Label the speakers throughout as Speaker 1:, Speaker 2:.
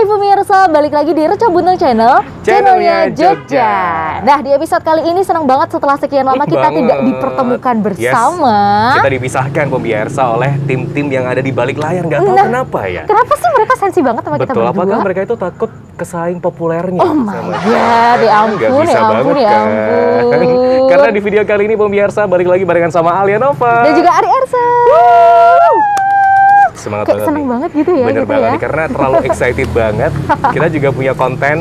Speaker 1: Hai pemirsa, balik lagi di Reca Buntung Channel, channelnya Jogja. Nah, di episode kali ini senang banget setelah sekian lama kita tidak dipertemukan bersama.
Speaker 2: Yes. Kita dipisahkan pemirsa oleh tim-tim yang ada di balik layar. Nggak tahu kenapa ya.
Speaker 1: Kenapa sih mereka sensi banget sama kita berdua?
Speaker 2: Apakah mereka itu takut kesaing populernya?
Speaker 1: Oh my god, ya ampun, ya ampun, ya ampun.
Speaker 2: Karena di video kali ini pemirsa balik lagi barengan sama Alia Nova
Speaker 1: dan juga Ari Ersa.
Speaker 2: Semangat
Speaker 1: kayak
Speaker 2: banget
Speaker 1: seneng
Speaker 2: nih.
Speaker 1: banget gitu ya.
Speaker 2: Bener
Speaker 1: gitu
Speaker 2: banget
Speaker 1: ya.
Speaker 2: nih, karena terlalu excited banget. Kita juga punya konten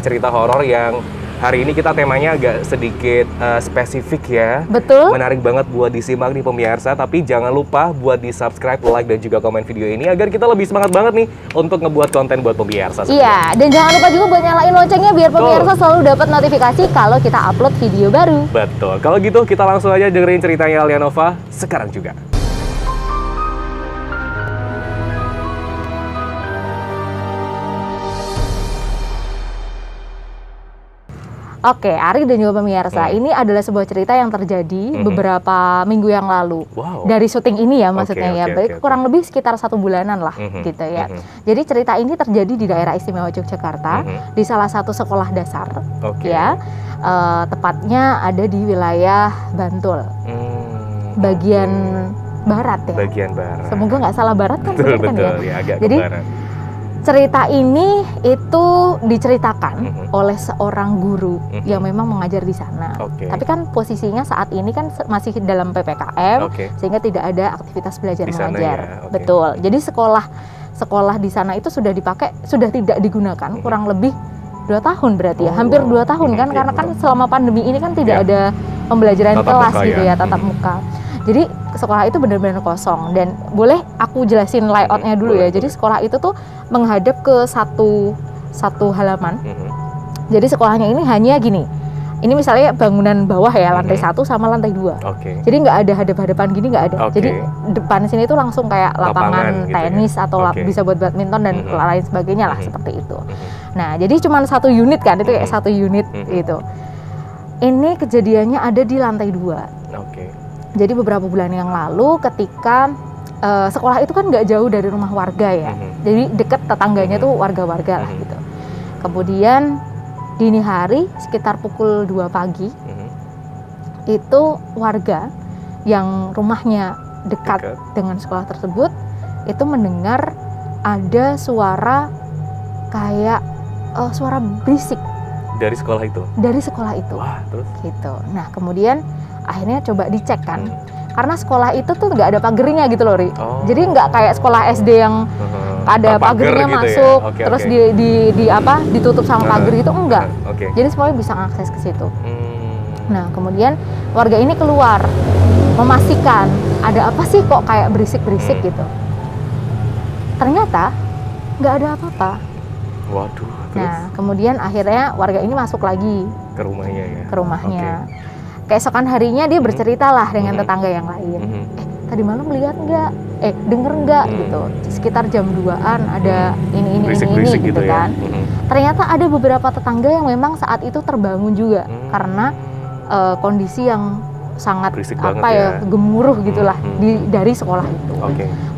Speaker 2: cerita horor yang hari ini kita temanya agak sedikit spesifik ya.
Speaker 1: Betul.
Speaker 2: Menarik banget buat disimak nih pemirsa. Tapi jangan lupa buat di subscribe, like, dan juga komen video ini agar kita lebih semangat banget nih untuk ngebuat konten buat pemirsa.
Speaker 1: Iya, dan jangan lupa juga buat nyalain loncengnya biar pemirsa selalu dapat notifikasi kalau kita upload video baru.
Speaker 2: Betul. Kalau gitu kita langsung aja dengerin ceritanya Alia Nova sekarang juga.
Speaker 1: Oke, Ari dan juga pemirsa, ini adalah sebuah cerita yang terjadi beberapa minggu yang lalu.
Speaker 2: Wow.
Speaker 1: Dari syuting ini ya maksudnya ya,
Speaker 2: Oke.
Speaker 1: kurang lebih sekitar 1 bulanan lah gitu ya. Jadi cerita ini terjadi di daerah istimewa Yogyakarta, di salah satu sekolah dasar ya. Tepatnya ada di wilayah Bantul, bagian barat ya.
Speaker 2: Bagian barat.
Speaker 1: Semoga nggak salah barat kan?
Speaker 2: Betul,
Speaker 1: kan
Speaker 2: betul.
Speaker 1: ya?
Speaker 2: Ya, agak
Speaker 1: Jadi,
Speaker 2: ke barat.
Speaker 1: cerita ini itu diceritakan oleh seorang guru yang memang mengajar di sana. Tapi kan posisinya saat ini kan masih dalam PPKM, sehingga tidak ada aktivitas belajar mengajar.
Speaker 2: Ya?
Speaker 1: Betul. Jadi sekolah di sana itu sudah dipakai, sudah tidak digunakan kurang lebih 2 tahun berarti ya, hampir 2 tahun kan, karena kan selama pandemi ini kan tidak ada pembelajaran kelas gitu ya, tatap muka. Jadi sekolah itu benar-benar kosong, dan boleh aku jelasin layoutnya dulu ya. Jadi sekolah itu tuh menghadap ke satu halaman. Jadi sekolahnya ini hanya gini. Ini misalnya bangunan bawah ya, lantai 1 sama lantai 2. Jadi nggak ada hadap-hadapan gini, nggak ada. Jadi depan sini tuh langsung kayak lapangan tenis gitu ya? Atau bisa buat badminton dan lain sebagainya lah seperti itu. Nah, jadi cuma 1 unit kan, itu kayak 1 unit gitu. Ini kejadiannya ada di lantai 2. Jadi beberapa bulan yang lalu ketika sekolah itu kan nggak jauh dari rumah warga ya, jadi deket tetangganya tuh warga-warga lah gitu. Kemudian dini hari sekitar pukul 2 pagi itu warga yang rumahnya dekat dengan sekolah tersebut itu mendengar ada suara kayak suara berisik
Speaker 2: dari sekolah itu.
Speaker 1: Dari sekolah itu.
Speaker 2: Wah, terus?
Speaker 1: Gitu. Nah kemudian akhirnya coba dicek kan, karena sekolah itu tuh nggak ada pagernya gitu loh, Ri. Jadi nggak kayak sekolah SD yang ada pagernya gitu masuk, ya? Terus ditutup sama pagar itu, enggak. Jadi semuanya bisa mengakses ke situ. Nah kemudian warga ini keluar memastikan ada apa sih kok kayak berisik-berisik gitu. Ternyata nggak ada apa-apa.
Speaker 2: Waduh. Terus?
Speaker 1: Nah kemudian akhirnya warga ini masuk lagi
Speaker 2: ke rumahnya ya.
Speaker 1: Ke rumahnya. Keesokan harinya dia bercerita lah dengan tetangga yang lain. Tadi malam lihat nggak? Denger nggak gitu? Sekitar jam 2-an ada ini gitu kan. Ternyata ada beberapa tetangga yang memang saat itu terbangun juga karena kondisi yang sangat gemuruh gitulah dari sekolah itu.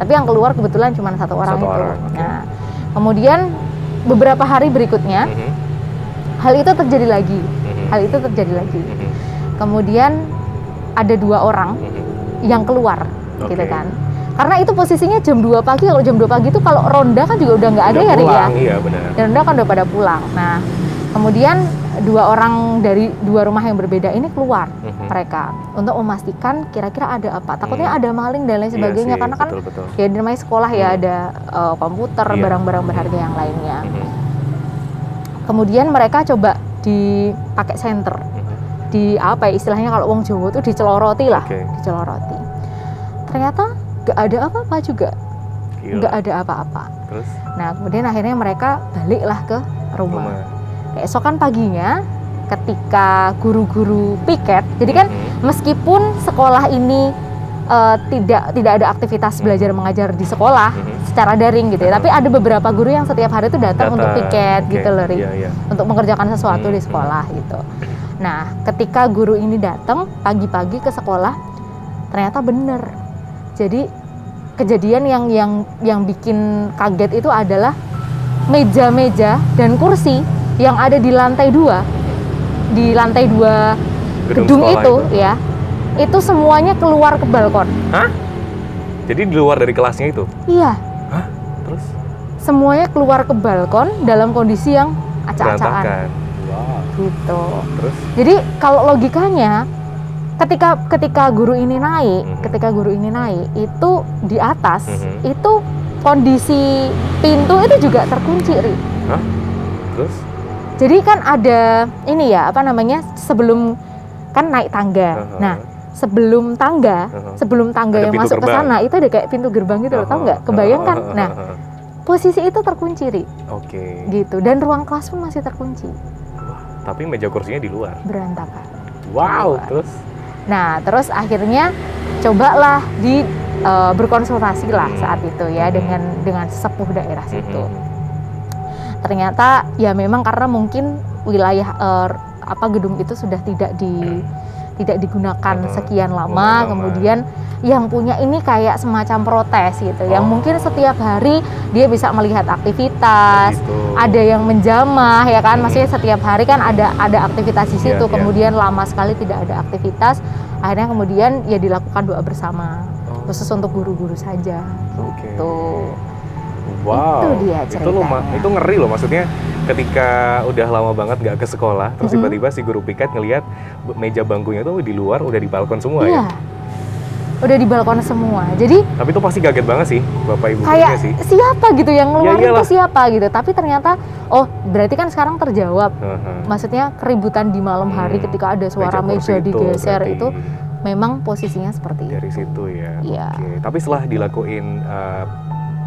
Speaker 1: Tapi yang keluar kebetulan cuma 1 orang itu. Nah, kemudian beberapa hari berikutnya hal itu terjadi lagi. Kemudian ada 2 orang yang keluar gitu kan. Karena itu posisinya jam 2 pagi. Kalau jam 2 pagi itu kalau ronda kan juga udah nggak ada ya, Ri ya.
Speaker 2: Iya, benar.
Speaker 1: Dan ronda kan udah pada pulang. Nah, kemudian 2 orang dari 2 rumah yang berbeda ini keluar mereka untuk memastikan kira-kira ada apa. Takutnya ada maling dan lain sebagainya, karena kan ya namanya sekolah ya, ada komputer, barang-barang berharga yang lainnya. Kemudian mereka coba dipakai senter. Istilahnya kalau wong Jawa tuh diceloroti lah, diceloroti. Ternyata nggak ada apa-apa juga, nggak ada apa-apa.
Speaker 2: Terus?
Speaker 1: Nah kemudian akhirnya mereka baliklah ke rumah. Keesokan paginya ketika guru-guru piket, jadi kan meskipun sekolah ini tidak ada aktivitas belajar mengajar di sekolah secara daring gitu ya, tapi ada beberapa guru yang setiap hari itu datang untuk piket gitu loh, Ri, untuk mengerjakan sesuatu di sekolah gitu. Nah, ketika guru ini datang pagi-pagi ke sekolah, ternyata benar. Jadi kejadian yang bikin kaget itu adalah meja-meja dan kursi yang ada di lantai 2 gedung
Speaker 2: sekolah
Speaker 1: itu ya, itu semuanya keluar ke balkon.
Speaker 2: Hah? Jadi di luar dari kelasnya itu?
Speaker 1: Iya,
Speaker 2: Hah? Terus?
Speaker 1: semuanya keluar ke balkon dalam kondisi yang acak-acakan
Speaker 2: Berantakan. Wow.
Speaker 1: gitu.
Speaker 2: Terus?
Speaker 1: Jadi kalau logikanya ketika guru ini naik, itu di atas itu kondisi pintu itu juga terkunci, Ri.
Speaker 2: Hah? Terus?
Speaker 1: Jadi kan ada ini ya, apa namanya, sebelum kan naik tangga. Nah, sebelum tangga
Speaker 2: Ada
Speaker 1: yang
Speaker 2: pintu
Speaker 1: masuk ke
Speaker 2: gerbang.
Speaker 1: sana itu ada kayak pintu gerbang gitu loh, tau nggak? Kebayang kan? Nah, posisi itu terkunci, Ri.
Speaker 2: Oke.
Speaker 1: Gitu. Dan ruang kelas pun masih terkunci.
Speaker 2: Wah, tapi meja kursinya di luar.
Speaker 1: Berantakan.
Speaker 2: Wow,
Speaker 1: Di luar.
Speaker 2: terus?
Speaker 1: Nah, terus akhirnya cobalah berkonsultasi lah saat itu ya dengan sepuh daerah situ. Ternyata ya memang karena mungkin wilayah gedung itu sudah tidak digunakan sekian lama, kemudian yang punya ini kayak semacam protes gitu, yang mungkin setiap hari dia bisa melihat aktivitas, ada yang menjamah ya kan, maksudnya setiap hari kan ada aktivitas di situ, kemudian lama sekali tidak ada aktivitas, akhirnya kemudian ya dilakukan doa bersama khusus untuk guru-guru saja gitu.
Speaker 2: Wow,
Speaker 1: Itu dia ceritanya.
Speaker 2: itu ngeri loh, maksudnya ketika udah lama banget nggak ke sekolah, terus tiba-tiba si guru piket ngelihat meja bangkunya tuh di luar, udah di balkon semua
Speaker 1: Iya,
Speaker 2: ya?
Speaker 1: udah di balkon semua. Jadi
Speaker 2: Tapi itu pasti kaget banget sih, Bapak Ibu
Speaker 1: kayak
Speaker 2: gurunya sih.
Speaker 1: siapa gitu yang ngeluarin
Speaker 2: iyalah.
Speaker 1: itu siapa gitu. Tapi ternyata berarti kan sekarang terjawab. Maksudnya keributan di malam hari ketika ada suara meja
Speaker 2: kursi
Speaker 1: digeser
Speaker 2: berarti
Speaker 1: itu memang posisinya seperti
Speaker 2: dari
Speaker 1: itu.
Speaker 2: situ ya.
Speaker 1: Iya.
Speaker 2: Oke. Tapi setelah dilakuin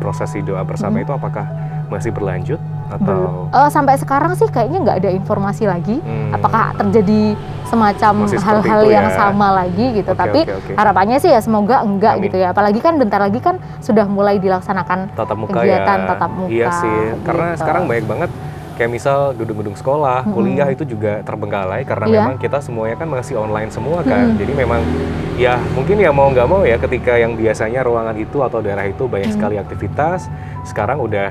Speaker 2: prosesi doa bersama itu, apakah masih berlanjut atau
Speaker 1: Sampai sekarang sih kayaknya nggak ada informasi lagi apakah terjadi semacam
Speaker 2: Masih seperti
Speaker 1: hal-hal
Speaker 2: itu
Speaker 1: yang
Speaker 2: ya?
Speaker 1: sama lagi gitu.
Speaker 2: Oke,
Speaker 1: Tapi
Speaker 2: oke.
Speaker 1: harapannya sih ya semoga enggak
Speaker 2: Amin.
Speaker 1: gitu ya. Apalagi kan bentar lagi kan sudah mulai dilaksanakan
Speaker 2: tatap muka
Speaker 1: kegiatan
Speaker 2: ya?
Speaker 1: tatap muka.
Speaker 2: Iya sih, karena
Speaker 1: gitu.
Speaker 2: sekarang banyak banget kayak misal gedung-gedung sekolah, kuliah itu juga terbengkalai karena
Speaker 1: Iya.
Speaker 2: memang kita semuanya kan masih online semua kan. Jadi memang ya mungkin ya mau nggak mau ya, ketika yang biasanya ruangan itu atau daerah itu banyak sekali aktivitas, sekarang udah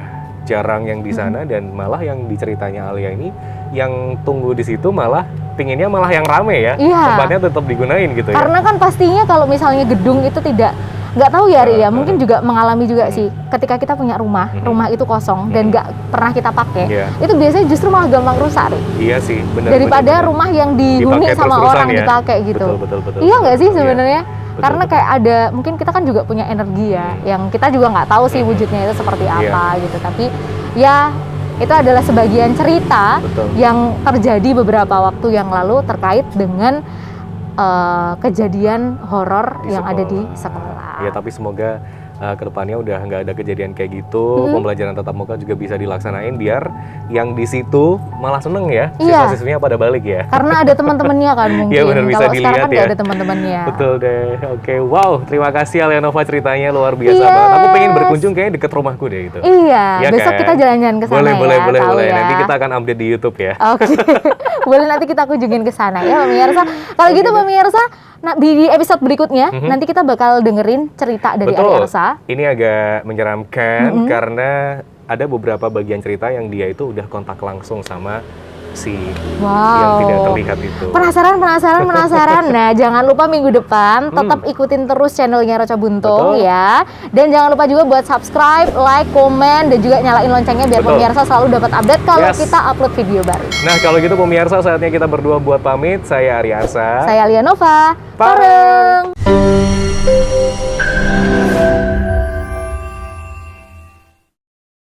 Speaker 2: jarang yang di sana, dan malah yang diceritanya Alia ini yang tunggu di situ malah pinginnya malah yang rame ya.
Speaker 1: Iya.
Speaker 2: Tempatnya tetap digunain gitu ya.
Speaker 1: Karena kan pastinya kalau misalnya gedung itu nggak tahu ya Ri ya, mungkin juga mengalami juga sih ketika kita punya rumah itu kosong dan nggak pernah kita pakai, itu biasanya justru malah gampang rusak, Ri.
Speaker 2: Iya sih, benar.
Speaker 1: Daripada rumah yang dihuni
Speaker 2: Dipakai
Speaker 1: sama
Speaker 2: terus-terusan
Speaker 1: orang
Speaker 2: ya.
Speaker 1: dipakai gitu.
Speaker 2: Betul.
Speaker 1: Iya nggak sih sebenarnya?
Speaker 2: Betul,
Speaker 1: Karena kayak ada, mungkin kita kan juga punya energi ya, yang kita juga nggak tahu sih wujudnya itu seperti apa gitu. Tapi ya itu adalah sebagian cerita yang terjadi beberapa waktu yang lalu terkait dengan kejadian horor yang ada di sekolah.
Speaker 2: Ya, tapi semoga kedepannya udah nggak ada kejadian kayak gitu. Pembelajaran tatap muka juga bisa dilaksanain biar yang di situ malah seneng ya, siswa-siswinya pada balik ya.
Speaker 1: Karena ada teman-temannya kan mungkin.
Speaker 2: Iya, benar, bisa
Speaker 1: kalau sekarang
Speaker 2: dilihat
Speaker 1: kan
Speaker 2: ya.
Speaker 1: nggak ada teman-temannya.
Speaker 2: Betul deh. Oke, wow, terima kasih Alianova, ceritanya luar biasa banget. Aku pengen berkunjung kayaknya deket rumahku deh itu.
Speaker 1: Iya,
Speaker 2: Ya
Speaker 1: besok
Speaker 2: kan?
Speaker 1: kita jalan-jalan ke sana
Speaker 2: Boleh.
Speaker 1: ya.
Speaker 2: Nanti kita akan update di YouTube ya.
Speaker 1: Oke. Boleh, nanti kita kunjungin ke sana ya pemirsa. Kalau gitu pemirsa, di episode berikutnya nanti kita bakal dengerin cerita dari Ariarsa.
Speaker 2: Ini agak menyeramkan karena ada beberapa bagian cerita yang dia itu udah kontak langsung sama si yang tidak terlihat itu.
Speaker 1: Penasaran. Nah, jangan lupa minggu depan tetap ikutin terus channelnya Roca Buntung ya. Dan jangan lupa juga buat subscribe, like, komen, dan juga nyalain loncengnya biar pemirsa selalu dapat update kalau kita upload video baru.
Speaker 2: Nah, kalau gitu pemirsa, saatnya kita berdua buat pamit. Saya Ariarsa.
Speaker 1: Saya Alianova. Bareng.